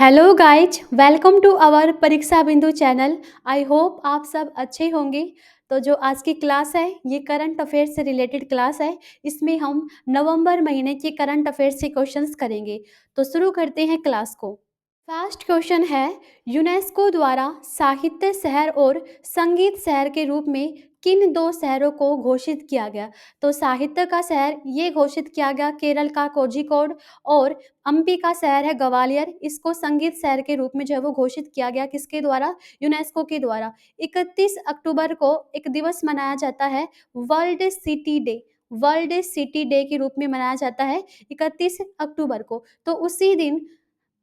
Hello guys, welcome to our Pariksha Bindu channel. I hope आप सब अच्छे होंगे। तो जो आज की क्लास है ये करंट अफेयर्स से रिलेटेड क्लास है। इसमें हम नवंबर महीने के करंट अफेयर्स से क्वेश्चंस करेंगे। तो शुरू करते हैं क्लास को। फर्स्ट क्वेश्चन है, यूनेस्को द्वारा साहित्य शहर और संगीत शहर के रूप में किन दो शहरों को घोषित किया गया? तो साहित्य का शहर ये घोषित किया गया केरल का कोझिकोड, और हम्पी का शहर है ग्वालियर, इसको संगीत शहर के रूप में जो है वो घोषित किया गया किसके द्वारा? यूनेस्को के द्वारा। 31 अक्टूबर को एक दिवस मनाया जाता है, world city day. World city day के रूप में मनाया जाता है 31 अक्टूबर को। तो उसी दिन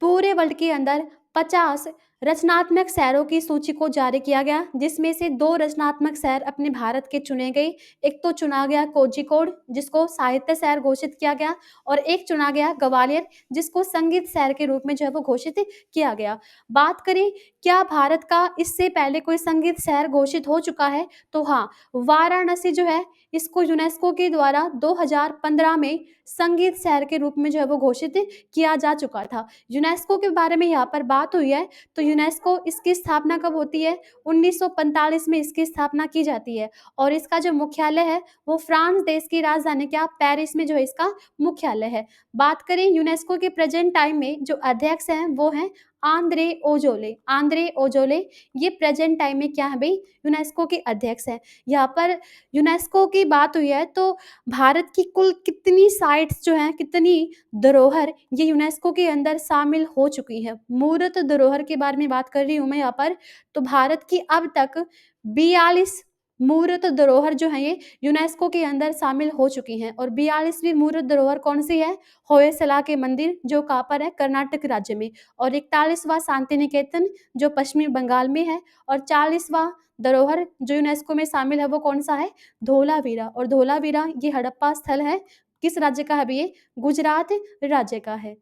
पूरे वर्ल्ड के अंदर 50 रचनात्मक शहरों की सूची को जारी किया गया, जिसमें से 2 रचनात्मक शहर अपने भारत के चुने गए। एक तो चुना गया कोझिकोड, जिसको साहित्य शहर घोषित किया गया, और एक चुना गया ग्वालियर, जिसको संगीत शहर के रूप में जो है वो घोषित किया गया। बात करें क्या भारत का इससे पहले कोई संगीत शहर घोषित हो चुका है? तो हाँ, वाराणसी जो है इसको यूनेस्को के द्वारा 2015 में संगीत शहर के रूप में जो है वो घोषित किया जा चुका था। यूनेस्को के बारे में यहाँ पर बात हुई है, तो यूनेस्को इसकी स्थापना कब होती है? 1945 में इसकी स्थापना की जाती है, और इसका जो मुख्यालय है वो फ्रांस देश की राजधानी क्या पेरिस में जो है इसका मुख्यालय है। बात करें यूनेस्को के प्रेजेंट टाइम में जो अध्यक्ष हैं वो हैं आंद्रे ओजोले। आंद्रे ओजोले ये प्रेजेंट टाइम में क्या है भाई? यूनेस्को के अध्यक्ष हैं। यहाँ पर यूनेस्को की बात हुई है तो भारत की कुल कितनी साइट्स जो हैं, कितनी धरोहर ये यूनेस्को के अंदर शामिल हो चुकी है? मूर्त धरोहर के बारे में बात कर रही हूँ मैं यहाँ पर। तो भारत की अब तक 42 मूर्त धरोहर जो है ये यूनेस्को के अंदर शामिल हो चुकी हैं, और 42वीं मूर्त धरोहर कौन सी है? होयसला के मंदिर, जो कहाँ पर है? कर्नाटक राज्य में। और 41वां शांति निकेतन जो पश्चिमी बंगाल में है, और 40वां धरोहर जो यूनेस्को में शामिल है वो कौन सा है? धोलावीरा। और धोलावीरा ये हड़प्पा स्थल है, किस राज्य का है भई ये? गुजरात राज्य का है।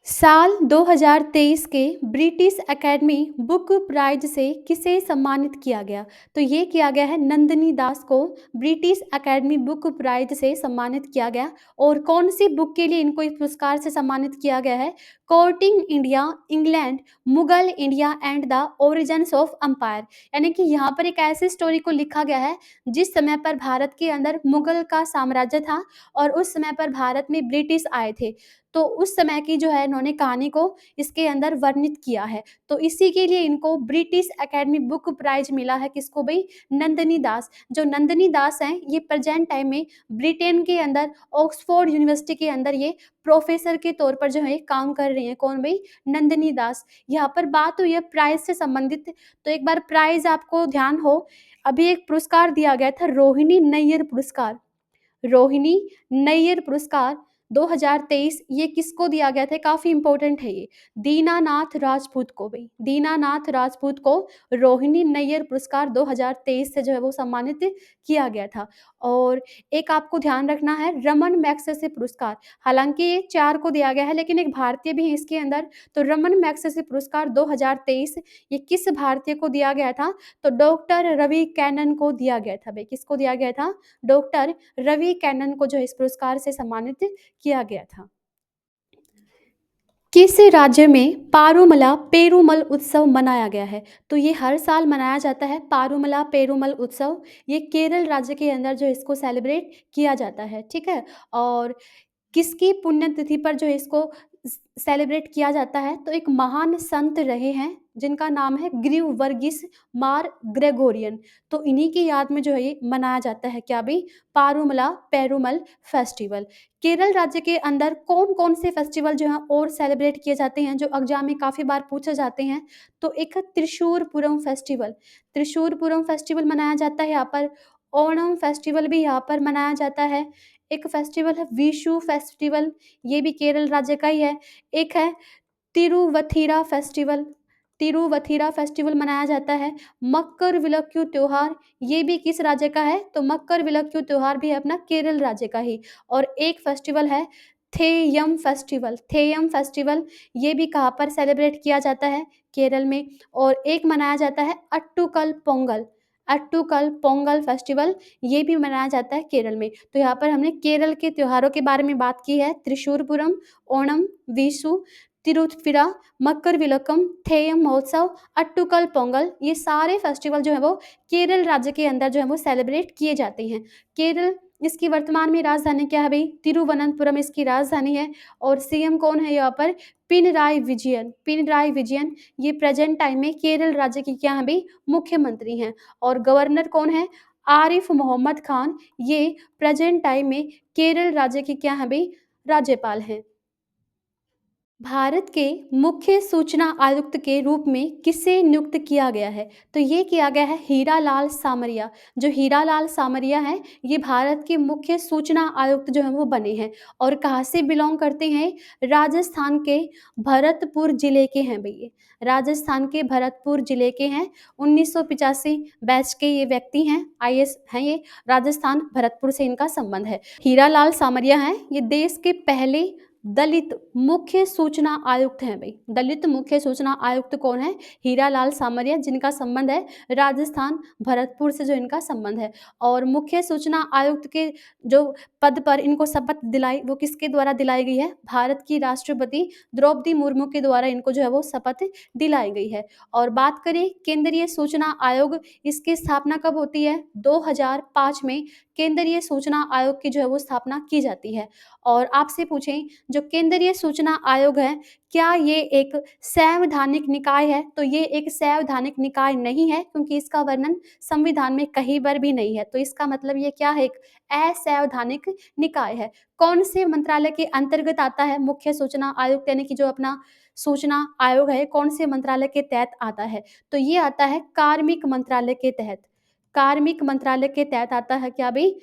साल 2023 के ब्रिटिश एकेडमी बुक प्राइज से किसे सम्मानित किया गया? तो ये किया गया है नंदिनी दास को ब्रिटिश एकेडमी बुक प्राइज से सम्मानित किया गया। और कौन सी बुक के लिए इनको इस पुरस्कार से सम्मानित किया गया है? Courting India, England, Mughal India and the origins of empire. यानी कि यहाँ पर एक ऐसी स्टोरी को लिखा गया है जिस समय पर भारत के अंदर मुगल का साम्राज्य था, और उस समय पर भारत में ब्रिटिश आए थे। तो उस समय की जो है इन्होंने कहानी को इसके अंदर वर्णित किया है। तो इसी के लिए इनको ब्रिटिश एकेडमी बुक प्राइज मिला है। किसको भाई? नंदिनी दास। जो नंदिनी दास हैं ये प्रेजेंट टाइम में ब्रिटेन के अंदर ऑक्सफोर्ड यूनिवर्सिटी के अंदर ये प्रोफेसर के तौर पर जो है काम कर रही हैं। कौन भाई? नंदिनी दास। यहाँ पर बात हुई है प्राइज से संबंधित, तो एक बार प्राइज आपको ध्यान हो, अभी एक पुरस्कार दिया गया था रोहिणी नैयर पुरस्कार। रोहिणी नैयर पुरस्कार 2023 ये किसको दिया गया था? काफ़ी इंपॉर्टेंट है ये। दीनानाथ राजपूत को भाई, दीनानाथ राजपूत को रोहिणी नैयर पुरस्कार 2023 से जो है वो सम्मानित किया गया था। और एक आपको ध्यान रखना है रमन मैग्सेसे पुरस्कार, हालांकि ये 4 को दिया गया है लेकिन एक भारतीय भी है इसके अंदर। तो रमन मैग्सेसे पुरस्कार 2023 ये किस भारतीय को दिया गया था? तो डॉक्टर रवि कैनन को दिया गया था भाई। किसको दिया गया था? डॉक्टर रवि कैनन को जो इस पुरस्कार से सम्मानित किया गया था। किस राज्य में पारुमला पेरुमल उत्सव मनाया गया है? तो ये हर साल मनाया जाता है पारुमला पेरुमल उत्सव। ये केरल राज्य के अंदर जो इसको सेलिब्रेट किया जाता है, ठीक है। और किसकी पुण्यतिथि पर जो है इसको सेलिब्रेट किया जाता है? तो एक महान संत रहे हैं जिनका नाम है ग्रीव वर्गीस मार ग्रेगोरियन। तो इन्हीं की याद में जो है ये मनाया जाता है क्या भी? पारुमला पेरुमल फेस्टिवल। केरल राज्य के अंदर कौन कौन से फेस्टिवल जो हैं और सेलिब्रेट किए जाते हैं, जो एग्जाम में काफ़ी बार पूछे जाते हैं? तो एक है त्रिशूरपुरम फेस्टिवल। त्रिशूरपुरम फेस्टिवल मनाया जाता है यहाँ पर। ओणम फेस्टिवल भी यहाँ पर मनाया जाता है। एक फेस्टिवल है विशु फेस्टिवल, ये भी केरल राज्य का ही है। एक है तिरुवथिरा फेस्टिवल, तिरुवथिरा फेस्टिवल मनाया जाता है। मकर विलक्कू त्योहार, ये भी किस राज्य का है? तो मकर विलक्कू त्योहार भी है अपना केरल राज्य का ही। और एक फेस्टिवल है थेयम फेस्टिवल। थेयम फेस्टिवल ये भी कहाँ पर सेलिब्रेट किया जाता है? केरल में। और एक मनाया जाता है अट्टुकल पोंगल। अट्टुकल पोंगल फेस्टिवल ये भी मनाया जाता है केरल में। तो यहाँ पर हमने केरल के त्योहारों के बारे में बात की है, त्रिशूरपुरम, ओणम, विशु, तिरुथिविरा, मकर विलक्कम, थेयम महोत्सव, अट्टुकल पोंगल, ये सारे फेस्टिवल जो है वो केरल राज्य के अंदर जो है वो सेलिब्रेट किए जाते हैं। केरल, इसकी वर्तमान में राजधानी क्या है भई? तिरुवनंतपुरम इसकी राजधानी है और सीएम कौन है यहाँ पर? पिनराई विजयन। पिनराई विजयन ये प्रेज़ेंट टाइम में केरल राज्य के क्या हैं भई? मुख्यमंत्री हैं और गवर्नर कौन है? आरिफ मोहम्मद खान, ये प्रेज़ेंट टाइम में केरल राज्य के क्या हैं भई? राज्यपाल हैं। भारत के मुख्य सूचना आयुक्त के रूप में किसे नियुक्त किया गया है? तो ये किया गया है हीरालाल सामरिया। जो हीरालाल सामरिया हैं, ये भारत के मुख्य सूचना आयुक्त जो हैं वो बने हैं और कहाँ से बिलॉन्ग करते हैं? राजस्थान के भरतपुर ज़िले के हैं भई ये। राजस्थान के भरतपुर ज़िले के हैं, 1985 बैच के ये व्यक्ति हैं, आईएएस हैं ये, राजस्थान भरतपुर से इनका संबंध है। हीरालाल सामरिया हैं, ये देश के पहले दलित मुख्य सूचना आयुक्त हैं भई। दलित मुख्य सूचना आयुक्त कौन है? हीरालाल सामरिया, जिनका संबंध है राजस्थान भरतपुर से जो इनका संबंध है। और मुख्य सूचना आयुक्त के जो पद पर इनको शपथ दिलाई, वो किसके द्वारा दिलाई गई है? भारत की राष्ट्रपति द्रौपदी मुर्मू के द्वारा इनको जो है वो शपथ दिलाई गई है। और बात करें केंद्रीय सूचना आयोग, इसकी स्थापना कब होती है? 2005 में केंद्रीय सूचना आयोग की जो है वो स्थापना की जाती है। और आपसे पूछें, जो केंद्रीय सूचना आयोग है, क्या ये एक संवैधानिक निकाय है? तो ये एक संवैधानिक निकाय नहीं है, क्योंकि इसका वर्णन संविधान में कहीं पर भी नहीं है। तो इसका मतलब ये क्या है? एक असंवैधानिक निकाय है। कौन से मंत्रालय के अंतर्गत आता है मुख्य सूचना आयुक्त, यानी कि जो अपना सूचना आयोग है, कौन से मंत्रालय के तहत आता है? तो ये आता है कार्मिक मंत्रालय के तहत। कार्मिक मंत्रालय के तहत आता है क्या भई?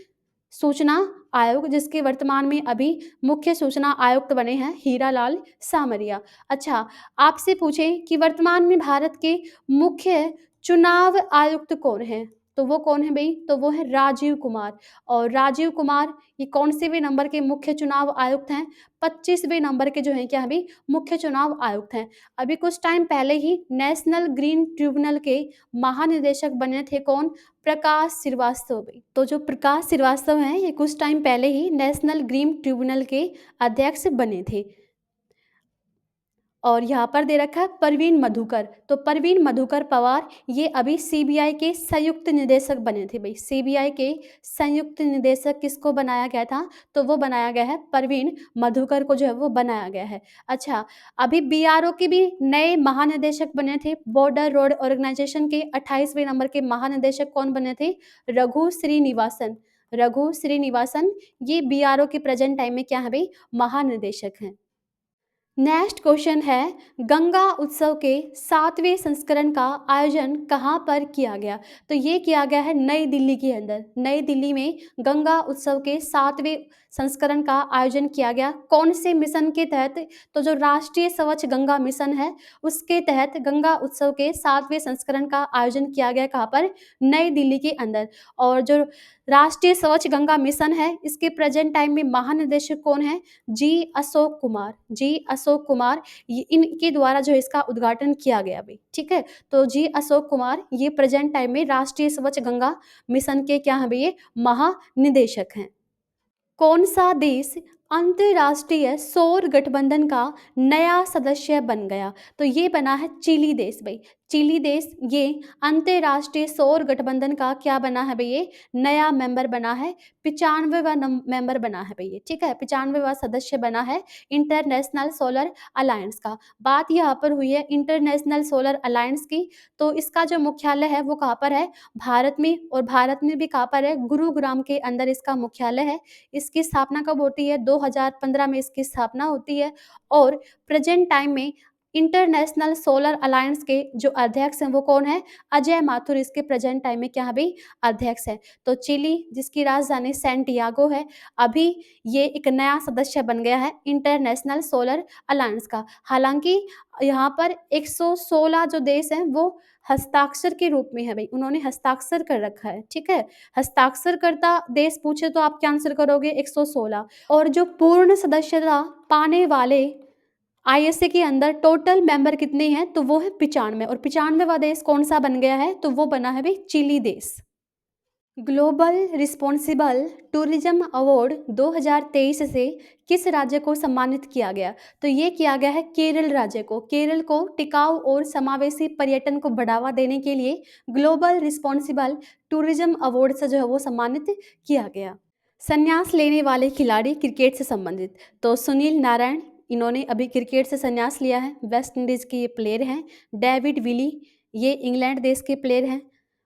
सूचना आयोग, जिसके वर्तमान में अभी मुख्य सूचना आयुक्त बने हैं हीरालाल सामरिया। अच्छा, आपसे पूछें कि वर्तमान में भारत के मुख्य चुनाव आयुक्त कौन हैं? तो वो कौन है भई? तो वो है राजीव कुमार। और राजीव कुमार ये कौन-सेवें नंबर के मुख्य चुनाव आयुक्त हैं? 25वें नंबर के जो हैं क्या हैं भई? मुख्य चुनाव आयुक्त हैं। अभी कुछ टाइम पहले ही नेशनल ग्रीन ट्रिब्यूनल के महानिदेशक बने थे कौन? प्रकाश श्रीवास्तव भी। तो जो प्रकाश श्रीवास्तव हैं, ये कुछ टाइम पहले ही नेशनल ग्रीन ट्रिब्यूनल के अध्यक्ष बने थे। और यहाँ पर दे रखा है परवीन मधुकर। तो परवीन मधुकर पवार ये अभी सीबीआई के संयुक्त निदेशक बने थे भई। सीबीआई के संयुक्त निदेशक किसको बनाया गया था? तो वो बनाया गया है परवीन मधुकर को जो है वो बनाया गया है। अच्छा, अभी बीआरओ के भी नए महानिदेशक बने थे। बॉर्डर रोड ऑर्गेनाइजेशन के 28वें नंबर के महानिदेशक कौन बने थे? रघु श्रीनिवासन। रघु श्रीनिवासन ये बीआरओ के प्रेज़ेंट टाइम में क्या है भई? महानिदेशक हैं। नेक्स्ट क्वेश्चन है, गंगा उत्सव के 7वें संस्करण का आयोजन कहाँ पर किया गया? तो ये किया गया है नई दिल्ली के अंदर। नई दिल्ली में गंगा उत्सव के 7वें संस्करण का आयोजन किया गया। कौन से मिशन के तहत? तो जो राष्ट्रीय स्वच्छ गंगा मिशन है, उसके तहत गंगा उत्सव के 7वें संस्करण का आयोजन किया गया। कहाँ पर? नई दिल्ली के अंदर। और जो राष्ट्रीय स्वच्छ गंगा मिशन है, इसके प्रेजेंट टाइम में महानिदेशक कौन है? जी अशोक कुमार। जी अशोक कुमार, ये इनके द्वारा जो है इसका उद्घाटन किया गया अभी, ठीक है? तो जी अशोक कुमार ये प्रेजेंट टाइम में राष्ट्रीय स्वच्छ गंगा मिशन के क्या हैं भई? ये महानिदेशक हैं। कौन सा देश अंतर्राष्ट्रीय सौर गठबंधन का नया सदस्य बन गया? तो ये बना है चिली देश भई। चिली देश ये अंतर्राष्ट्रीय सौर गठबंधन का क्या बना है भई? ये नया मेंबर बना है, 95वां मेंबर बना है भई ये, ठीक है? 95वां सदस्य बना है इंटरनेशनल सोलर अलायंस का। बात यहाँ पर हुई है इंटरनेशनल सोलर अलायंस की, तो इसका जो मुख्यालय है वो कहाँ पर है? भारत में। और भारत में भी कहाँ पर है? गुरुग्राम के अंदर इसका मुख्यालय है। इसकी स्थापना कब होती है? 2015 में इसकी स्थापना होती है। और प्रेजेंट टाइम में इंटरनेशनल सोलर अलायंस के जो अध्यक्ष हैं वो कौन है? अजय माथुर इसके प्रेजेंट टाइम में क्या है भई? अध्यक्ष हैं। तो चिली, जिसकी राजधानी सैंटियागो है, अभी ये एक नया सदस्य बन गया है इंटरनेशनल सोलर अलायंस का। हालाँकि यहाँ पर 116 जो देश हैं वो हस्ताक्षर के रूप में है भई, उन्होंने हस्ताक्षर कर रखा है, ठीक है? हस्ताक्षरकर्ता देश पूछे तो आप क्या आंसर करोगे? 116। और जो पूर्ण सदस्यता पाने वाले आईएसए के अंदर टोटल मेंबर कितने हैं? तो वो है 95। और 95वां देश कौन-सा बन गया है? तो वो बना है भई चिली देश। ग्लोबल रिस्पॉन्सिबल टूरिज्म अवार्ड 2023 से किस राज्य को सम्मानित किया गया? तो ये किया गया है केरल राज्य को। केरल को टिकाऊ और समावेशी पर्यटन को बढ़ावा देने के लिए ग्लोबल रिस्पॉन्सिबल टूरिज्म अवार्ड से जो है वो सम्मानित किया गया। संन्यास लेने वाले खिलाड़ी क्रिकेट से संबंधित, तो सुनील नारायण, इन्होंने अभी क्रिकेट से संन्यास लिया है। वेस्ट इंडीज के ये प्लेयर हैं। डेविड विली, ये इंग्लैंड देश के प्लेयर हैं।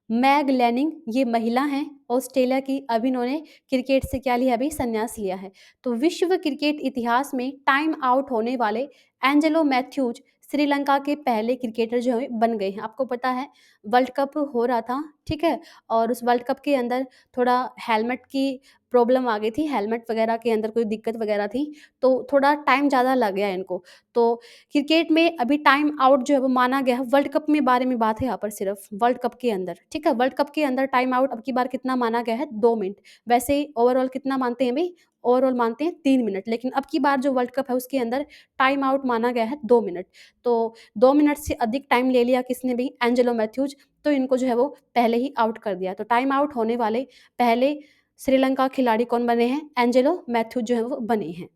मैग लैनिंग, ये महिला हैं ऑस्ट्रेलिया की, अभी इन्होंने क्रिकेट से क्या लिया, अभी संन्यास लिया है। तो विश्व क्रिकेट इतिहास में टाइम आउट होने वाले एंजेलो मैथ्यूज श्रीलंका के पहले क्रिकेटर जो है बन गए हैं। आपको पता है वर्ल्ड कप हो रहा था, ठीक है, और उस वर्ल्ड कप के अंदर थोड़ा हेलमेट की प्रॉब्लम आ गई थी, हेलमेट वगैरह के अंदर कोई दिक्कत वगैरह थी, तो थोड़ा टाइम ज़्यादा लग गया इनको। तो क्रिकेट में अभी टाइम आउट जो है वो माना गया है। वर्ल्ड कप में बारे में बात है यहाँ पर, सिर्फ वर्ल्ड कप के अंदर, ठीक है। वर्ल्ड कप के अंदर टाइम आउट अब की बार कितना माना गया है, 2 मिनट। वैसे ही ओवरऑल कितना मानते हैं भाई, ओवरऑल मानते हैं 3 मिनट, लेकिन अब की बार जो वर्ल्ड कप है उसके अंदर टाइम आउट माना गया है 2 मिनट। तो 2 मिनट से अधिक टाइम ले लिया किसने भी, एंजेलो मैथ्यूज, तो इनको जो है वो पहले ही आउट कर दिया। तो टाइम आउट होने वाले पहले श्रीलंका खिलाड़ी कौन बने हैं, एंजेलो मैथ्यूज जो है वो बने हैं।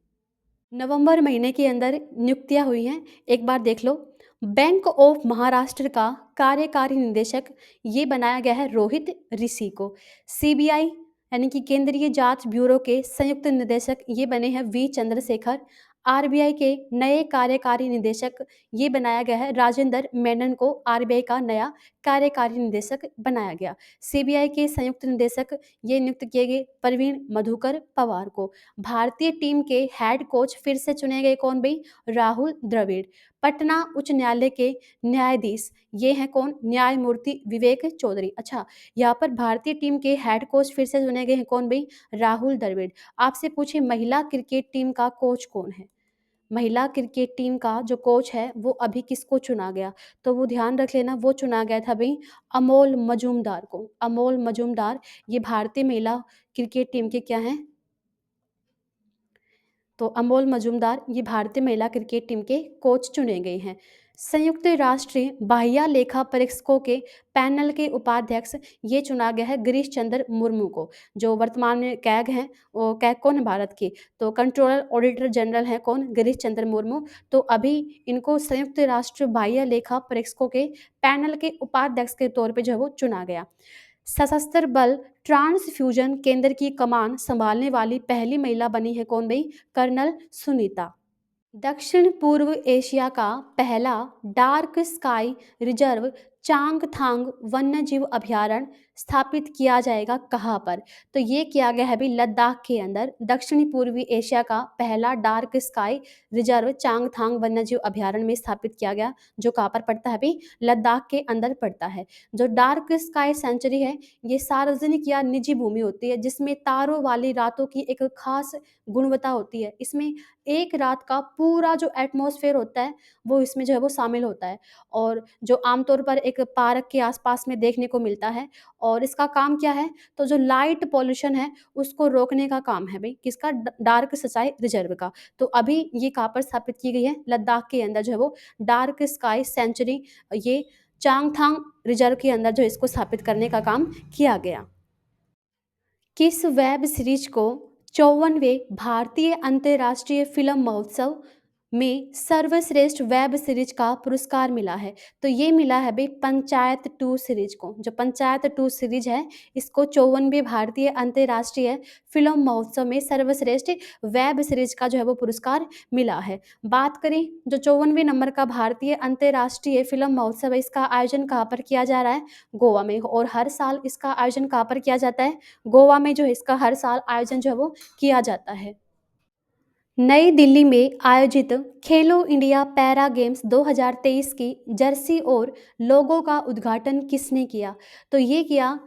नवंबर महीने के अंदर नियुक्तियां हुई हैं, एक बार देख लो। बैंक ऑफ महाराष्ट्र का कार्यकारी निदेशक ये बनाया गया है रोहित ऋषि को। सीबीआई यानी कि केंद्रीय जांच ब्यूरो के संयुक्त निदेशक ये बने हैं वी चंद्रशेखर। आरबीआई के नए कार्यकारी निदेशक ये बनाया गया है राजेंद्र मेनन को, आरबीआई का नया कार्यकारी निदेशक बनाया गया। सीबीआई के संयुक्त निदेशक ये नियुक्त किए गए प्रवीण मधुकर पवार को। भारतीय टीम के हेड कोच फिर से चुने गए कौन भाई, राहुल द्रविड़। पटना उच्च न्यायालय के न्यायाधीश ये हैं कौन, न्यायमूर्ति विवेक चौधरी। अच्छा, यहाँ पर भारतीय टीम के हेड कोच फिर से चुने गए हैं कौन भाई, राहुल द्रविड़। आपसे पूछे महिला क्रिकेट टीम का कोच कौन है, महिला क्रिकेट टीम का जो कोच है वो अभी किसको चुना गया, तो वो ध्यान रख लेना, वो चुना गया था भाई अमोल मजूमदार को। अमोल मजूमदार ये भारतीय महिला क्रिकेट टीम के क्या हैं, तो अमोल मजूमदार ये भारतीय महिला क्रिकेट टीम के कोच चुने गए हैं। संयुक्त राष्ट्र बाह्य लेखा परीक्षकों के पैनल के उपाध्यक्ष ये चुना गया है गिरीश चंद्र मुर्मू को। जो वर्तमान में कैग हैं, वो कैग कौन है, भारत के, तो कंट्रोलर ऑडिटर जनरल हैं कौन, गिरीश चंद्र मुर्मू। तो अभी इनको संयुक्त राष्ट्र बाह्य लेखा परीक्षकों के पैनल के उपाध्यक्ष के तौर पे जो है वो चुना गया। सशस्त्र बल ट्रांसफ्यूजन केंद्र की कमान संभालने वाली पहली महिला बनी है कौन भाई, कर्नल सुनीता। दक्षिण पूर्व एशिया का पहला डार्क स्काई रिजर्व चांगथांग वन्यजीव अभयारण्य स्थापित किया जाएगा कहाँ पर, तो ये किया गया है भी लद्दाख के अंदर। दक्षिणी पूर्वी एशिया का पहला डार्क स्काई रिजर्व चांगथांग वन्यजीव अभयारण्य में स्थापित किया गया, जो कहाँ पर पड़ता है भी, लद्दाख के अंदर पड़ता है। जो डार्क स्काई सेंचुरी है ये सार्वजनिक या निजी भूमि होती है जिसमें तारों वाली रातों की एक खास गुणवत्ता होती है। इसमें एक रात का पूरा जो एटमॉस्फेयर होता है वो इसमें जो है वो शामिल होता है, और जो आमतौर पर एक पार्क के आसपास में देखने को मिलता है। और इसका काम क्या है, तो जो लाइट पॉल्यूशन है उसको रोकने का काम है भाई किसका, डार्क स्काई रिजर्व का। तो अभी ये कहाँ पर स्थापित की गई है, लद्दाख के अंदर जो है वो डार्क स्काई सेंचुरी, ये चांगथांग रिजर्व के अंदर जो इसको स्थापित करने का काम किया गया। किस वेब सीरीज को 54वें भारतीय अंतर्राष्ट्रीय फिल्म महोत्सव में सर्वश्रेष्ठ वेब सीरीज का पुरस्कार मिला है, तो ये मिला है भाई पंचायत 2 सीरीज को। जो पंचायत 2 सीरीज है इसको 54वें भारतीय अंतर्राष्ट्रीय फिल्म महोत्सव में सर्वश्रेष्ठ वेब सीरीज का जो है वो पुरस्कार मिला है। बात करें जो 54वें नंबर का भारतीय अंतर्राष्ट्रीय फिल्म महोत्सव है, इसका आयोजन कहाँ पर किया जा रहा है, गोवा में। और हर साल इसका आयोजन कहाँ पर किया जाता है, गोवा में जो है इसका हर साल आयोजन जो है वो किया जाता है। नई दिल्ली में आयोजित खेलो इंडिया पैरा गेम्स 2023 की जर्सी और लोगो का उद्घाटन किसने किया, तो ये किया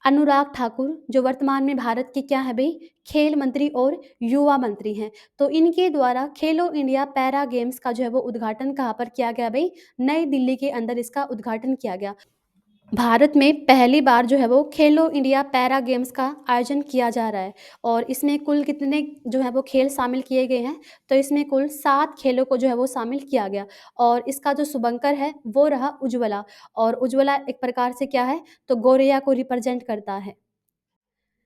अनुराग ठाकुर, जो वर्तमान में भारत के क्या है भाई, खेल मंत्री और युवा मंत्री हैं। तो इनके द्वारा खेलो इंडिया पैरा गेम्स का जो है वो उद्घाटन कहाँ पर किया गया भाई, नई दिल्ली के अंदर इसका उद्घाटन किया गया। भारत में पहली बार जो है वो खेलो इंडिया पैरा गेम्स का आयोजन किया जा रहा है, और इसमें कुल कितने जो है वो खेल शामिल किए गए हैं, तो इसमें कुल 7 खेलों को जो है वो शामिल किया गया। और इसका जो शुभंकर है वो रहा उज्ज्वला, और उज्ज्वला एक प्रकार से क्या है, तो गौरैया को रिप्रेजेंट करता है।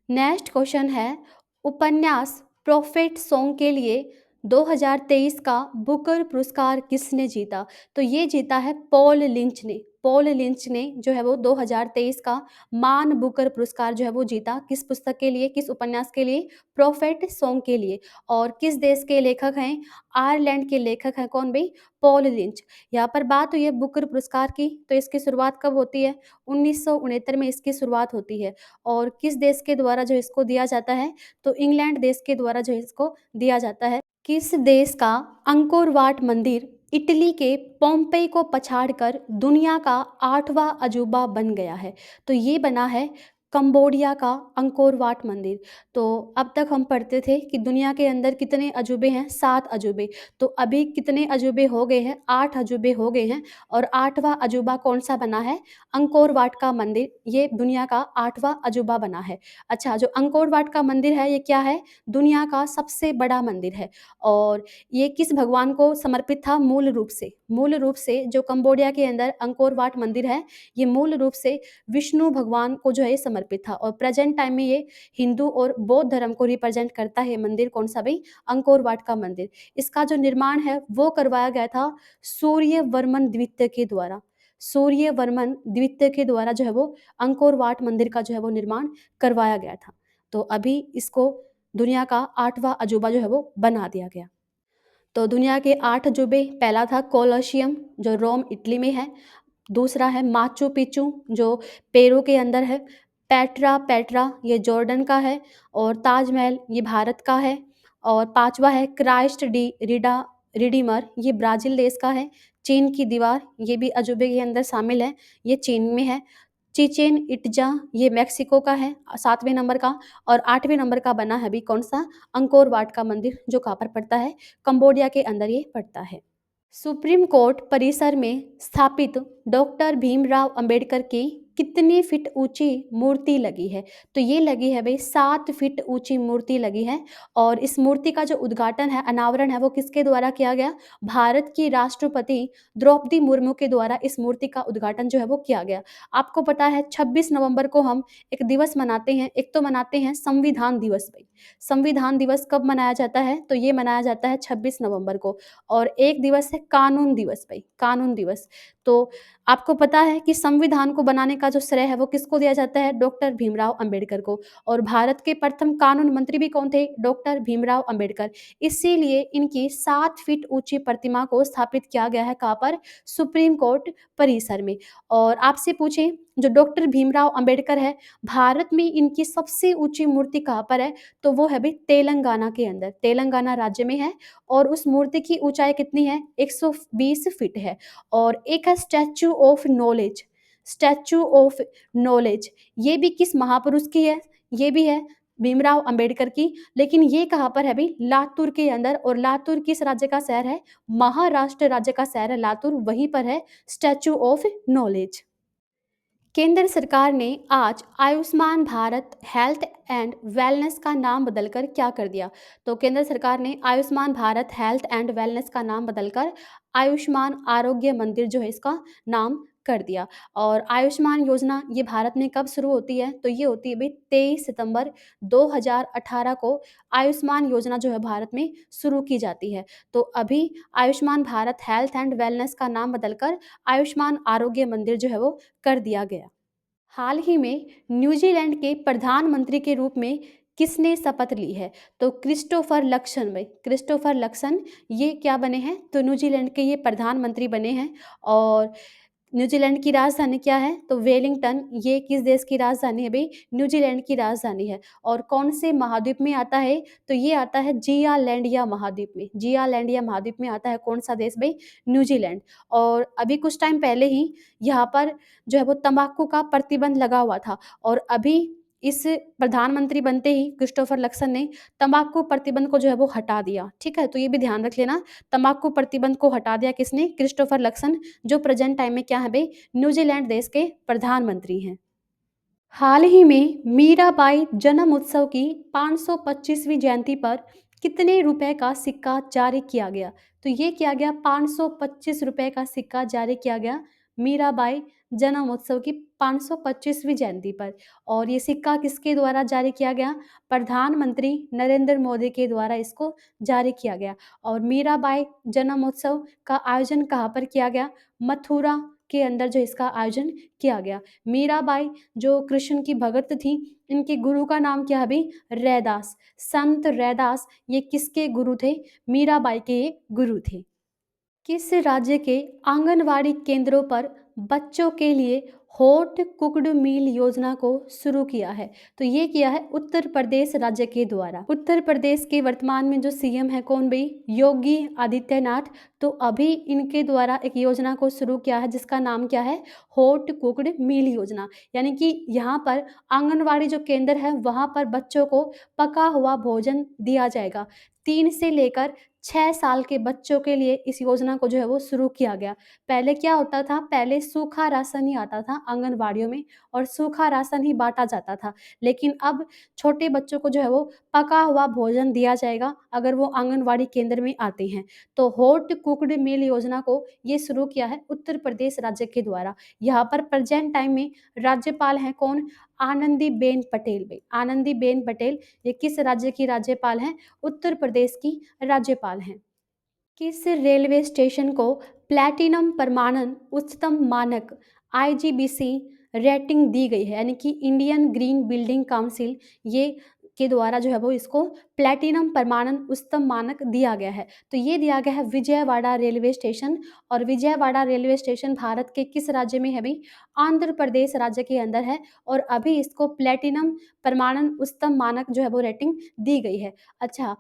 नेक्स्ट क्वेश्चन है, उपन्यास प्रोफेट सॉन्ग के लिए 2023 का बुकर पुरस्कार किसने जीता? तो ये जीता है पॉल लिंच ने। पॉल लिंच ने जो है वो 2023 का मान बुकर पुरस्कार जो है वो जीता। किस पुस्तक के लिए, किस उपन्यास के लिए? प्रोफेट सॉन्ग के लिए। और किस देश के लेखक हैं? आयरलैंड के लेखक हैं कौन भाई? Paul lynch. यहाँ पर बात हुई है बुकर पुरस्कार की, तो इसकी शुरुआत कब होती है? 1969 में इसकी शुरुआत होती है। और किस देश के द्वारा जो इसको दिया जाता है? तो इंग्लैंड देश के द्वारा जो इसको दिया जाता है। किस देश का अंकोर वाट मंदिर इटली के पोम्पेई को पछाड़कर दुनिया का 8वां अजूबा बन गया है? तो ये बना है कंबोडिया का अंकोर वाट मंदिर। तो अब तक हम पढ़ते थे कि दुनिया के अंदर कितने अजूबे हैं? 7 अजूबे। तो अभी कितने अजूबे हो गए हैं? 8 अजूबे हो गए हैं। और 8वां अजूबा कौन सा बना है? अंकोर वाट का मंदिर। ये दुनिया का 8वां अजूबा बना है। अच्छा, जो अंकोर वाट का मंदिर है ये क्या है? दुनिया का सबसे बड़ा मंदिर है। और ये किस भगवान को समर्पित था? मूल रूप से, मूल रूप से जो कंबोडिया के अंदर अंकोर वाट मंदिर है, ये मूल रूप से विष्णु भगवान को जो है समर्पित था। और प्रेजेंट टाइम में ये हिंदू और बौद्ध धर्म को रिप्रेजेंट करता है मंदिर। कौन सा भाई? अंकोर वाट का मंदिर। इसका जो निर्माण है वो करवाया गया था सूर्यवर्मन द्वितीय के द्वारा। सूर्यवर्मन द्वितीय के द्वारा जो है वो अंकोर वाट मंदिर का जो है वो निर्माण करवाया गया था। तो अभी इसको दुनिया का 8वां अजूबा जो है वो बना दिया गया। तो दुनिया के 8 अजूबे, पहला था कोलोशियम जो रोम इटली में है। दूसरा है माचू पिच्चू जो पेरू के अंदर है। पेट्रा पेट्रा ये जॉर्डन का है। और ताजमहल ये भारत का है। और पांचवा है क्राइस्ट डी रिडा रिडीमर, ये ब्राज़ील देश का है। चीन की दीवार ये भी अजूबे के अंदर शामिल है, ये चीन में है। चिचेन इट्जा ये मेक्सिको का है 7वें नंबर का। और 8वें नंबर का बना है अभी कौन सा? अंकोर वाट का मंदिर, जो कहाँ पर पड़ता है? कंबोडिया के अंदर ये पड़ता है। सुप्रीम कोर्ट परिसर में स्थापित डॉक्टर भीमराव अंबेडकर की कितने फीट ऊंची मूर्ति लगी है? तो ये लगी है भाई 7 फीट ऊंची मूर्ति लगी है। और इस मूर्ति का जो उद्घाटन है, अनावरण है, वो किसके द्वारा किया गया? भारत की राष्ट्रपति द्रौपदी मुर्मू के द्वारा इस मूर्ति का उद्घाटन जो है वो किया गया। आपको पता है 26 नवंबर को हम एक दिवस मनाते हैं। एक तो मनाते हैं संविधान दिवस भाई। संविधान दिवस कब मनाया जाता है? तो ये मनाया जाता है 26 नवंबर को। और एक दिवस है कानून दिवस भाई, कानून दिवस। तो आपको पता है कि संविधान को बनाने का जो श्रेय है वो किसको दिया जाता है? डॉक्टर भीमराव अंबेडकर को। और भारत के प्रथम कानून मंत्री भी कौन थे? डॉक्टर भीमराव अंबेडकर। इसीलिए इनकी 7 फीट ऊंची प्रतिमा को स्थापित किया गया है कहाँ पर? सुप्रीम कोर्ट परिसर में। और आपसे पूछें, जो डॉक्टर भीमराव अंबेडकर है, भारत में इनकी सबसे ऊंची मूर्ति कहाँ पर है? तो वो है भाई तेलंगाना के अंदर, तेलंगाना राज्य में है। और उस मूर्ति की ऊंचाई कितनी है? 120 फीट है। और एक है statue of knowledge, statue of knowledge, ये भी किस महापुरुष की है? ये भी है भीमराव अंबेडकर की। लेकिन ये कहाँ पर है भाई? लातूर के अंदर। और लातूर किस राज्य का शहर है? महाराष्ट्र राज्य का शहर है लातूर, वहीं पर है स्टैचू ऑफ नॉलेज। केंद्र सरकार ने आज Ayushman Bharat health and wellness का नाम बदलकर क्या कर दिया? तो केंद्र सरकार ने Ayushman Bharat health and wellness का नाम बदलकर आयुष्मान आरोग्य मंदिर जो है इसका नाम कर दिया। और आयुष्मान योजना ये भारत में कब शुरू होती है? तो ये होती है भाई 23 सितंबर 2018 को आयुष्मान योजना जो है भारत में शुरू की जाती है। तो अभी Ayushman Bharat health and wellness का नाम बदलकर आयुष्मान आरोग्य मंदिर जो है वो कर दिया गया। हाल ही में न्यूजीलैंड के प्रधानमंत्री के रूप में किसने शपथ ली है? तो क्रिस्टोफर लक्सन भाई, क्रिस्टोफर लक्सन ये क्या बने हैं? तो न्यूजीलैंड के ये प्रधानमंत्री बने हैं। और न्यूजीलैंड की राजधानी क्या है? तो वेलिंगटन। ये किस देश की राजधानी है भाई? न्यूजीलैंड की राजधानी है। और कौन से महाद्वीप में आता है? तो ये आता है जियालैंडिया महाद्वीप में। जियालैंडिया महाद्वीप में आता है कौन सा देश भाई? न्यूजीलैंड। और अभी कुछ टाइम पहले ही यहाँ पर जो है वो तंबाकू का प्रतिबंध लगा हुआ था। और अभी इस प्रधानमंत्री बनते ही क्रिस्टोफर लक्सन ने तंबाकू प्रतिबंध को जो है वो हटा दिया। ठीक है, तो ये भी ध्यान रख लेना, तंबाकू प्रतिबंध को हटा दिया किसने? क्रिस्टोफर लक्सन, जो प्रेजेंट टाइम में क्या है भाई? न्यूजीलैंड देश के प्रधानमंत्री हैं। हाल ही में मीराबाई जन्म उत्सव की 525वीं जयंती पर कितने रुपए का सिक्का जारी किया गया? तो ये किया गया 525 रुपए का सिक्का जारी किया गया मीराबाई जन्म उत्सव की 525वीं जयंती पर। और ये सिक्का किसके द्वारा जारी किया गया? प्रधानमंत्री नरेंद्र मोदी के द्वारा इसको जारी किया गया। और मीराबाई जन्मोत्सव का आयोजन कहाँ पर किया गया? मथुरा के अंदर जो इसका आयोजन किया गया। मीराबाई जो कृष्ण की भगत थी, इनके गुरु का नाम क्या है अभी? रैदास। संत रैदास ये किसके गुरु थे? मीराबाई के ये गुरु थे। किस राज्य के आंगनवाड़ी केंद्रों पर बच्चों के लिए हॉट कुक्ड मील योजना को शुरू किया है? तो ये किया है उत्तर प्रदेश राज्य के द्वारा। उत्तर प्रदेश के वर्तमान में जो सीएम है कौन भाई? योगी आदित्यनाथ। तो अभी इनके द्वारा एक योजना को शुरू किया है जिसका नाम क्या है? हॉट कुक्ड मील योजना। यानी कि यहाँ पर आंगनवाड़ी जो केंद्र है वहाँ पर बच्चों को पका हुआ भोजन दिया जाएगा। 3 से लेकर 6 साल के बच्चों के लिए इस योजना को जो है वो शुरू किया गया। पहले क्या होता था? पहले सूखा राशन ही आता था आंगनवाड़ियों में और सूखा राशन ही बाँटा जाता था। लेकिन अब छोटे बच्चों को जो है वो पका हुआ भोजन दिया जाएगा अगर वो आंगनवाड़ी केंद्र में आते हैं। तो हॉट कुक्ड मील योजना को ये शुरू किया है उत्तर प्रदेश राज्य के द्वारा। यहाँ पर प्रेज़ेंट टाइम में राज्यपाल हैं कौन? आनंदीबेन पटेल भाई। आनंदीबेन पटेल ये किस राज्य की राज्यपाल हैं? उत्तर प्रदेश की राज्यपाल हैं। किस रेलवे स्टेशन को प्लैटिनम प्रमाणन उच्चतम मानक आईजीबीसी रेटिंग दी गई है? यानी कि इंडियन ग्रीन बिल्डिंग काउंसिल ये के द्वारा जो है वो इसको प्लैटिनम प्रमाणन उच्चतम मानक दिया गया है। तो ये दिया गया है विजयवाड़ा रेलवे स्टेशन। और विजयवाड़ा रेलवे स्टेशन भारत के किस राज्य में है भाई? आंध्र प्रदेश राज्य के अंदर है। और अभी इसको प्लैटिनम प्रमाणन उच्चतम मानक जो है वो रेटिंग दी गई है। अच्छा,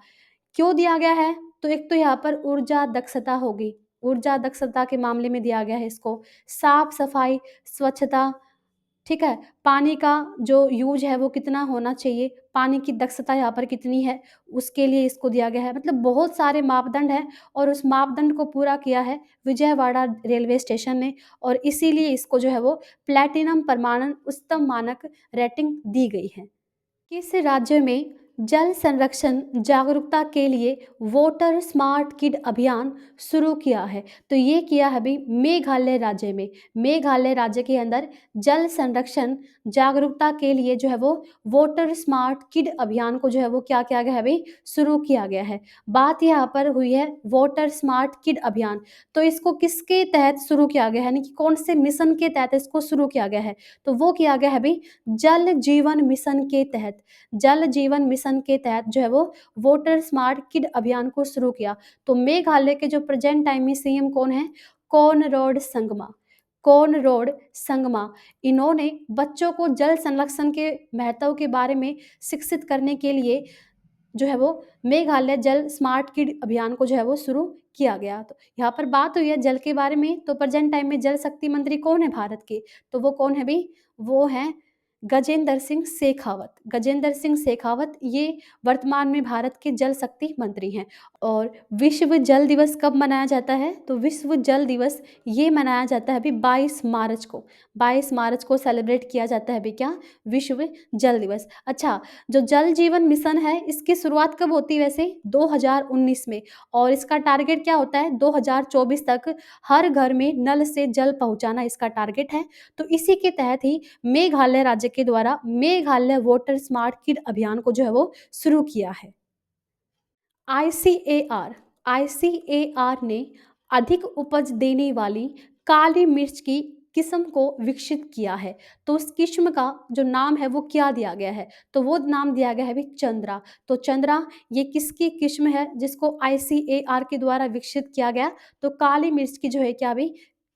क्यों दिया गया है? तो एक तो यहाँ पर ऊर्जा दक्षता होगी, ऊर्जा दक्षता के मामले में दिया गया है इसको। साफ-सफाई, स्वच्छता, ठीक है? पानी का जो यूज़ है वो कितना होना चाहिए, पानी की दक्षता यहाँ पर कितनी है, उसके लिए इसको दिया गया है। मतलब बहुत सारे मापदंड हैं और उस मापदंड को पूरा किया है विजयवाड़ा रेलवे स्टेशन ने और इसीलिए इसको जो है वो प्लैटिनम प्रमाणन उच्चतम मानक रेटिंग दी गई है। किस राज्य में जल संरक्षण जागरूकता के लिए वोटर स्मार्ट किड अभियान शुरू किया है? तो ये किया है अभी मेघालय राज्य में। मेघालय राज्य के अंदर जल संरक्षण जागरूकता के लिए जो है वो वोटर स्मार्ट किड अभियान को जो है वो क्या किया गया है अभी? शुरू किया गया है। बात यहाँ पर हुई है वोटर स्मार्ट किड अभियान। तो इसको किसके तहत शुरू किया गया है? यानी कि कौन से मिशन के तहत इसको शुरू किया गया है? तो वो किया गया है अभी जल जीवन मिशन के तहत। जल जीवन मिशन के तहत जो है वो वोटर स्मार्ट किड अभियान को शुरू किया। तो मेघालय के जो प्रेजेंट टाइम में सीएम कौन है? कॉनरैड संगमा। कॉनरैड संगमा इन्होंने बच्चों को जल संरक्षण के महत्व के बारे में शिक्षित करने के लिए जो है वो मेघालय जल स्मार्ट किड अभियान को जो है वो शुरू किया गया। तो यहाँ पर बात हुई है जल के बारे में। तो प्रेजेंट टाइम में जल शक्ति मंत्री कौन है भारत के? तो वो कौन है भाई? वो हैं गजेंद्र सिंह शेखावत। गजेंद्र सिंह शेखावत ये वर्तमान में भारत के जल शक्ति मंत्री हैं। और विश्व जल दिवस कब मनाया जाता है? तो विश्व जल दिवस ये मनाया जाता है अभी 22 मार्च को। 22 मार्च को सेलिब्रेट किया जाता है अभी क्या? विश्व जल दिवस। अच्छा, जो जल जीवन मिशन है इसकी शुरुआत कब होती है वैसे? 2019 में। और इसका टारगेट क्या होता है? 2024 तक हर घर में नल से जल पहुंचाना इसका टारगेट है। तो इसी के तहत ही मेघालय राज्य के द्वारा मेघालय वोटर स्मार्ट किड अभियान को जो है वो शुरू किया है। आईसीएआर आईसीएआर ने अधिक उपज देने वाली काली मिर्च की किस्म को विकसित किया है। तो उस किस्म का जो नाम है वो क्या दिया गया है? तो वो नाम दिया गया है अभी चंद्रा। तो चंद्रा ये किसकी किस्म है जिसको आईसीएआर के द्वारा विकसित किया गया? तो काली मिर्च की जो है क्या अभी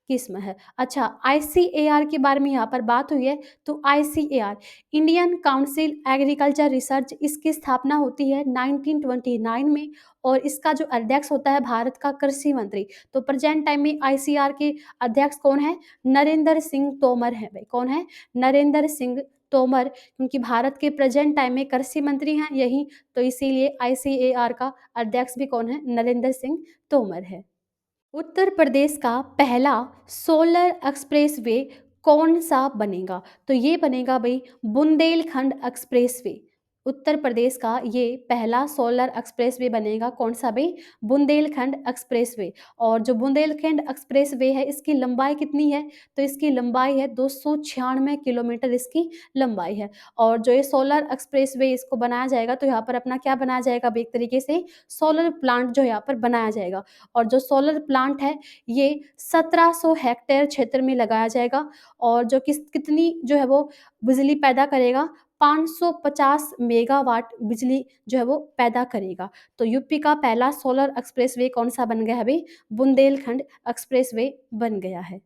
किस्म है। अच्छा, आईसीएआर के बारे में यहाँ पर बात हुई है। तो ICAR Indian council agriculture research इसकी स्थापना होती है 1929 में। और इसका जो अध्यक्ष होता है भारत का कृषि मंत्री। तो प्रेजेंट टाइम में आईसीआर के अध्यक्ष कौन है? नरेंद्र सिंह तोमर है भाई। कौन है? नरेंद्र सिंह तोमर। क्योंकि भारत के प्रेजेंट टाइम में कृषि मंत्री हैं यही, तो इसीलिए आईसीएआर का अध्यक्ष भी कौन है? नरेंद्र सिंह तोमर है। उत्तर प्रदेश का पहला सोलर एक्सप्रेसवे कौन सा बनेगा? तो ये बनेगा भाई बुंदेलखंड एक्सप्रेसवे। उत्तर प्रदेश का ये पहला सोलर एक्सप्रेसवे बनेगा, कौन-सा बे? बुंदेलखंड एक्सप्रेसवे। और जो बुंदेलखंड एक्सप्रेसवे है, इसकी लंबाई कितनी है? तो इसकी लंबाई है 296 किलोमीटर इसकी लंबाई है। और जो ये सोलर एक्सप्रेसवे इसको बनाया जाएगा, तो यहाँ पर अपना क्या बनाया जाएगा? अब एक तरीके से सोलर प्लांट जो यहाँ पर बनाया जाएगा। और जो सोलर प्लांट है, ये 1700 हेक्टेयर क्षेत्र में लगाया जाएगा और जो कितनी जो है वो बिजली पैदा करेगा? 550 मेगावाट बिजली जो है वो पैदा करेगा। तो यूपी का पहला सोलर एक्सप्रेसवे कौन-सा बन गया है अभी? बुंदेलखंड एक्सप्रेसवे बन गया है।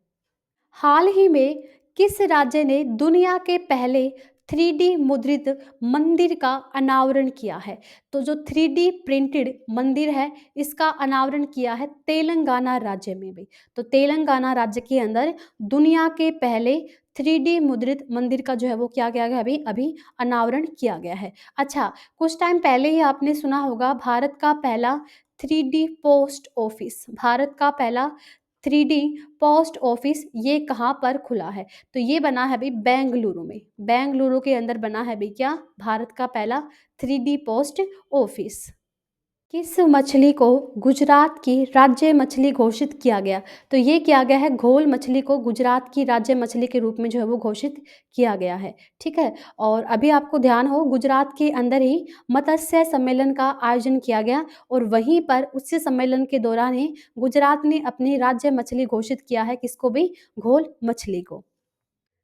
हाल ही में किस राज्य ने दुनिया के पहले 3D मुद्रित मंदिर का अनावरण किया है? तो जो 3D प्रिंटेड मंदिर है, इसका अनावरण किया है तेलंगाना राज्य में भी। तो तेलंगाना राज्य के अंदर दुनिया के पहले 3D मुद्रित मंदिर का जो है वो क्या किया गया अभी अभी अनावरण किया गया है। अच्छा, कुछ टाइम पहले ही आपने सुना होगा भारत का पहला 3D पोस्ट ऑफिस, भारत का पहला 3D पोस्ट ऑफिस ये कहाँ पर खुला है? तो ये बना है भई बेंगलुरु में। बेंगलुरु के अंदर बना है भई क्या? भारत का पहला 3D पोस्ट ऑफिस। किस मछली को गुजरात की राज्य मछली घोषित किया गया? तो ये किया गया है घोल मछली को गुजरात की राज्य मछली के रूप में जो है वो घोषित किया गया है, ठीक है? और अभी आपको ध्यान हो गुजरात के अंदर ही मत्स्य सम्मेलन का आयोजन किया गया और वहीं पर उसी सम्मेलन के दौरान ही गुजरात ने अपनी राज्य मछली घोषित किया है किसको भी? घोल मछली को।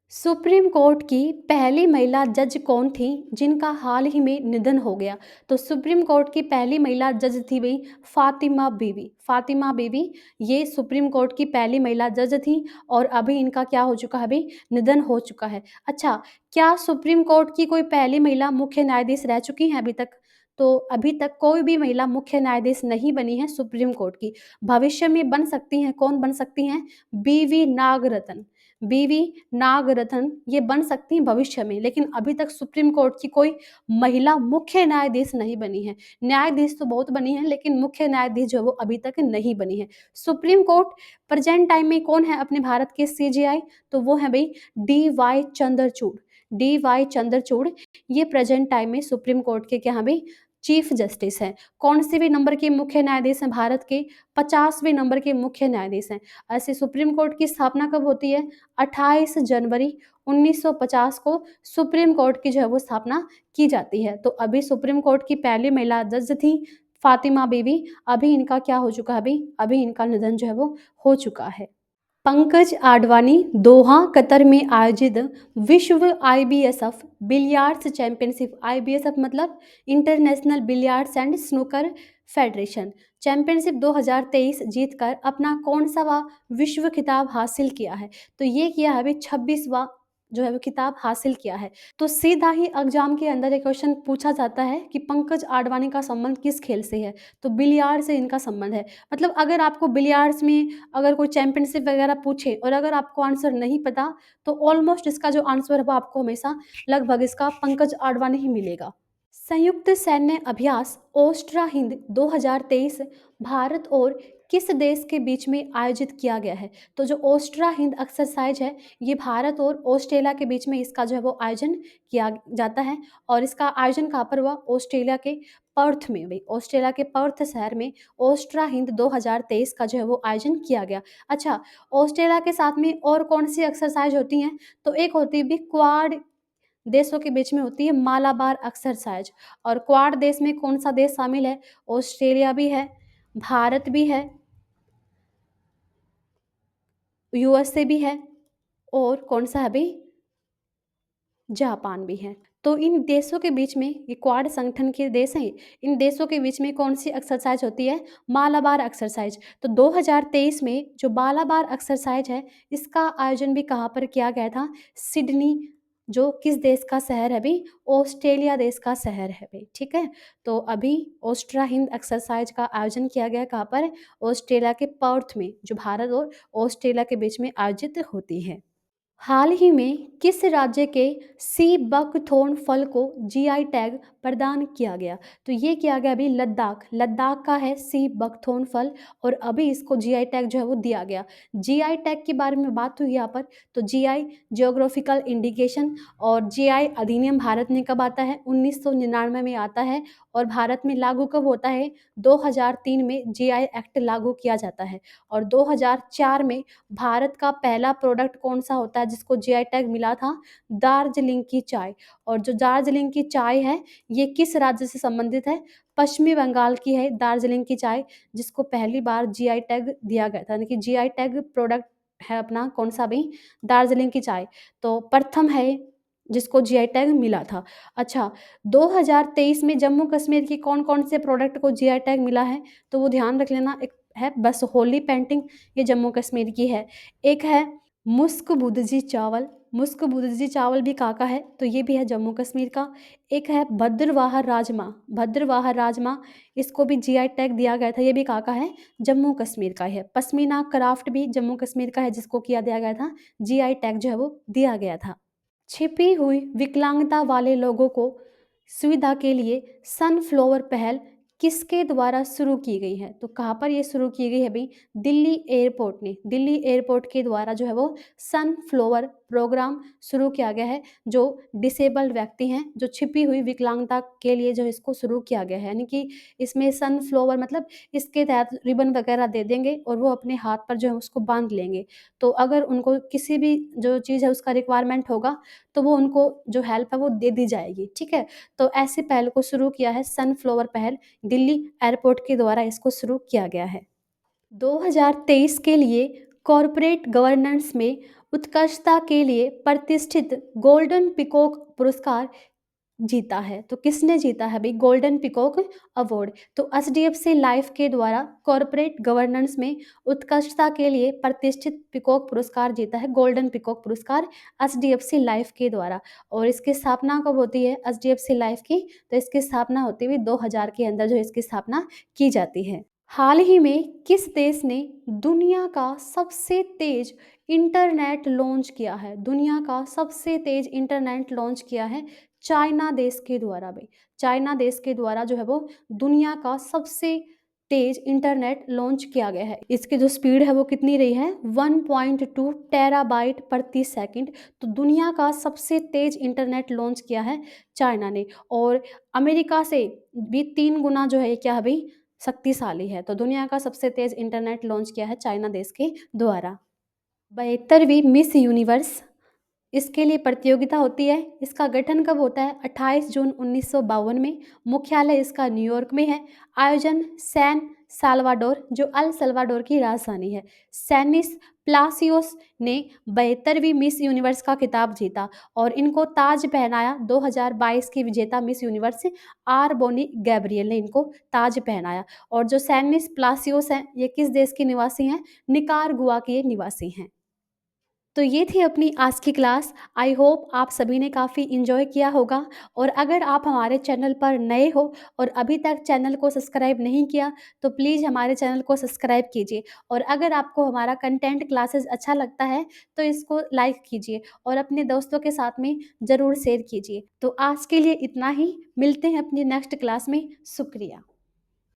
सुप्रीम कोर्ट की पहली महिला जज कौन थी जिनका हाल ही में निधन हो गया? तो सुप्रीम कोर्ट की पहली महिला जज थी वही फातिमा बीवी। फातिमा बीवी ये सुप्रीम कोर्ट की पहली महिला जज थी और अभी इनका क्या हो चुका है? अभी निधन हो चुका है। अच्छा, क्या सुप्रीम कोर्ट की कोई पहली महिला मुख्य न्यायाधीश रह चुकी हैं अभी तक? तो अभी तक कोई भी महिला मुख्य न्यायाधीश नहीं बनी है सुप्रीम कोर्ट की। भविष्य में बन सकती हैं, कौन बन सकती हैं? बीवी नागरत्न। बीवी नागरत्न ये बन सकती हैं भविष्य में, लेकिन अभी तक सुप्रीम कोर्ट की कोई महिला मुख्य न्यायाधीश नहीं बनी है। न्यायाधीश तो बहुत बनी हैं, लेकिन मुख्य न्यायाधीश जो है वो अभी तक नहीं बनी है। सुप्रीम कोर्ट प्रेज़ेंट टाइम में कौन है अपने भारत के सीजेआई? तो वो हैं भई डी.वाई. चंद्रचूड़। डी.वाई. चंद्रचूड़ ये प्रेज़ेंट टाइम में सुप्रीम कोर्ट के क्या हैं भई चीफ जस्टिस हैं। कौन-से भी नंबर के मुख्य न्यायाधीश हैं भारत के? 50वें नंबर के मुख्य न्यायाधीश हैं। ऐसे सुप्रीम कोर्ट की स्थापना कब होती है? 28 जनवरी 1950 को सुप्रीम कोर्ट की जो है वो स्थापना की जाती है। तो अभी सुप्रीम कोर्ट की पहली महिला जज थी फातिमा बीवी, अभी इनका क्या हो चुका है अभी इनका निधन जो है वो हो चुका है। पंकज आडवाणी दोहा कतर में आयोजित विश्व आईबीएसएफ बिलियर्ड्स चैंपियनशिप, आईबीएसएफ मतलब international billiards and snooker federation championship 2023 जीतकर अपना कौन सा विश्व खिताब हासिल किया है? तो ये किया है अभी 26वां जो है वो खिताब हासिल किया है। तो सीधा ही एग्जाम के अंदर एक क्वेश्चन पूछा जाता है कि पंकज आडवाणी का संबंध किस खेल से है? तो बिलियर्ड से इनका संबंध है। मतलब अगर आपको बिलियर्ड्स में अगर कोई चैंपियनशिप वगैरह पूछे और अगर आपको आंसर नहीं पता, तो ऑलमोस्ट इसका जो आंसर है वो आपको हमेशा लगभग इसका पंकज आडवाणी ही मिलेगा। संयुक्त सैन्य अभ्यास ओस्ट्रा हिंद 2023 भारत और किस देश के बीच में आयोजित किया गया है? तो जो ओस्ट्रा हिंद एक्सरसाइज है, ये भारत और ऑस्ट्रेलिया के बीच में इसका जो है वो आयोजन किया जाता है और इसका आयोजन कहाँ पर हुआ? ऑस्ट्रेलिया के पर्थ में हुई। ऑस्ट्रेलिया के पर्थ शहर में ओस्ट्रा हिंद 2023 का जो है वो आयोजन किया गया। अच्छा, ऑस्ट्रेलिया के साथ में और कौन सी एक्सरसाइज होती हैं? तो एक होती है भी क्वाड देशों के बीच में होती है मालाबार एक्सरसाइज। और क्वाड देश में कौन सा देश शामिल है? ऑस्ट्रेलिया भी है, भारत भी है, यूएसए भी है और कौन सा है अभी? जापान भी है। तो इन देशों के बीच में ये क्वाड संगठन के देश हैं, इन देशों के बीच में कौन सी एक्सरसाइज होती है? मालाबार एक्सरसाइज। तो 2023 में जो मालाबार एक्सरसाइज है, इसका आयोजन भी कहाँ पर किया गया था? सिडनी, जो किस देश का शहर है अभी? ऑस्ट्रेलिया देश का शहर है अभी, ठीक है? तो अभी ओस्ट्रा हिंद एक्सरसाइज का आयोजन किया गया कहाँ पर? ऑस्ट्रेलिया के पर्थ में, जो भारत और ऑस्ट्रेलिया के बीच में आयोजित होती है। हाल ही में किस राज्य के सी बकथोर्न फल को जीआई टैग प्रदान किया गया? तो ये किया गया अभी लद्दाख, लद्दाख का है सी बकथोर्न फल और अभी इसको जीआई टैग जो है वो दिया गया। जीआई टैग के बारे में बात हुई यहाँ पर, तो जीआई जियोग्राफिकल इंडिकेशन और जीआई अधिनियम भारत में कब आता है? 1999 में आता है और भारत में लागू कब होता है? 2003 में जीआई एक्ट लागू किया जाता है और 2004 में भारत का पहला प्रोडक्ट कौन-सा होता है जिसको जीआई टैग मिला था? दार्जिलिंग की चाय। और जो दार्जिलिंग की चाय है, ये किस राज्य से संबंधित है? पश्चिमी बंगाल की है दार्जिलिंग की चाय, जिसको पहली बार जीआई टैग दिया गया था। यानी कि जीआई टैग प्रोडक्ट है अपना कौन-सा भी? दार्जिलिंग की चाय। तो प्रथम है जिसको जीआई टैग मिला था। अच्छा, 2023 में जम्मू-कश्मीर की कौन-कौन से प्रोडक्ट को जीआई टैग मिला है? तो वो ध्यान रख लेना। एक है बस होली पेंटिंग, ये जम्मू कश्मीर की है। एक है मुस्क बुदजी चावल, मुस्क बुदजी चावल भी कहाँ का है? तो ये भी है जम्मू कश्मीर का। एक है भद्रवाह राजमा, भद्रवाह राजमा, इसको भी जीआई टैग दिया गया था, ये भी कहाँ का है? जम्मू कश्मीर का है। पश्मीना क्राफ्ट भी जम्मू कश्मीर का है जिसको किया दिया गया था, जीआई टैग जो है वो दिया गया था। छिपी हुई विकलांगता वाले लोगों को सुविधा के लिए सनफ्लावर पहल किसके द्वारा शुरू की गई है? तो कहाँ पर ये शुरू की गई है भाई? दिल्ली एयरपोर्ट ने, दिल्ली एयरपोर्ट के द्वारा जो है वो सनफ्लावर प्रोग्राम शुरू किया गया है, जो डिसेबल्ड व्यक्ति हैं, जो छिपी हुई विकलांगता के लिए जो इसको शुरू किया गया है। यानी कि इसमें सनफ्लावर मतलब इसके तहत रिबन वगैरह दे देंगे और वो अपने हाथ पर जो है उसको बांध लेंगे। तो अगर उनको किसी भी जो चीज़ है उसका रिक्वायरमेंट होगा तो वो उनको जो हेल्प है वो दे दी जाएगी, ठीक है? तो ऐसी पहल को शुरू किया है सनफ्लावर पहल, दिल्ली एयरपोर्ट के द्वारा इसको शुरू किया गया है। 2023 के लिए कॉरपोरेट गवर्नेंस में उत्कृष्टता के लिए प्रतिष्ठित गोल्डन पिकॉक पुरस्कार जीता है। तो किसने जीता है भाई गोल्डन पिकॉक अवार्ड? तो एचडीएफसी लाइफ के द्वारा कॉरपोरेट गवर्नेंस में उत्कृष्टता के लिए प्रतिष्ठित पिकॉक पुरस्कार जीता है, गोल्डन पिकॉक पुरस्कार एचडीएफसी लाइफ के द्वारा। और इसकी स्थापना कब होती है एचडीएफसी लाइफ की? तो इसकी स्थापना होती हुई 2000 के अंदर जो इसकी स्थापना की जाती है। हाल ही में किस देश ने दुनिया का सबसे तेज इंटरनेट लॉन्च किया है? दुनिया का सबसे तेज इंटरनेट लॉन्च किया है चाइना देश के द्वारा भाई। चाइना देश के द्वारा जो है वो दुनिया का सबसे तेज इंटरनेट लॉन्च किया गया है। इसकी जो स्पीड है वो कितनी रही है? 1.2 टेराबाइट प्रति सेकंड। तो दुनिया का सबसे तेज इंटरनेट लॉन्च किया है चाइना ने और अमेरिका से भी 3 गुना जो है ये क्या है भाई शक्तिशाली है। तो दुनिया का सबसे तेज इंटरनेट लॉन्च किया है चाइना देश के द्वारा। 72वीं मिस यूनिवर्स, इसके लिए प्रतियोगिता होती है। इसका गठन कब होता है? 28 जून 1952 में। मुख्यालय इसका न्यूयॉर्क में है। आयोजन सैन साल्वाडोर, जो अल सल्वाडोर की राजधानी है। सैनिस प्लासियोस ने 72वीं मिस यूनिवर्स का खिताब जीता और इनको ताज पहनाया 2022 की विजेता Miss Universe R Bonney Gabriel ने इनको ताज पहनाया। और जो सैनिस प्लासियोस हैं ये किस देश के निवासी हैं? निकारागुआ के ये निवासी हैं। तो ये थी अपनी आज की क्लास। आई होप आप सभी ने काफ़ी इन्जॉय किया होगा और अगर आप हमारे चैनल पर नए हो और अभी तक चैनल को सब्सक्राइब नहीं किया तो प्लीज़ हमारे चैनल को सब्सक्राइब कीजिए और अगर आपको हमारा कंटेंट क्लासेस अच्छा लगता है तो इसको लाइक कीजिए और अपने दोस्तों के साथ में ज़रूर शेयर कीजिए। तो आज के लिए इतना ही, मिलते हैं अपनी नेक्स्ट क्लास में। शुक्रिया।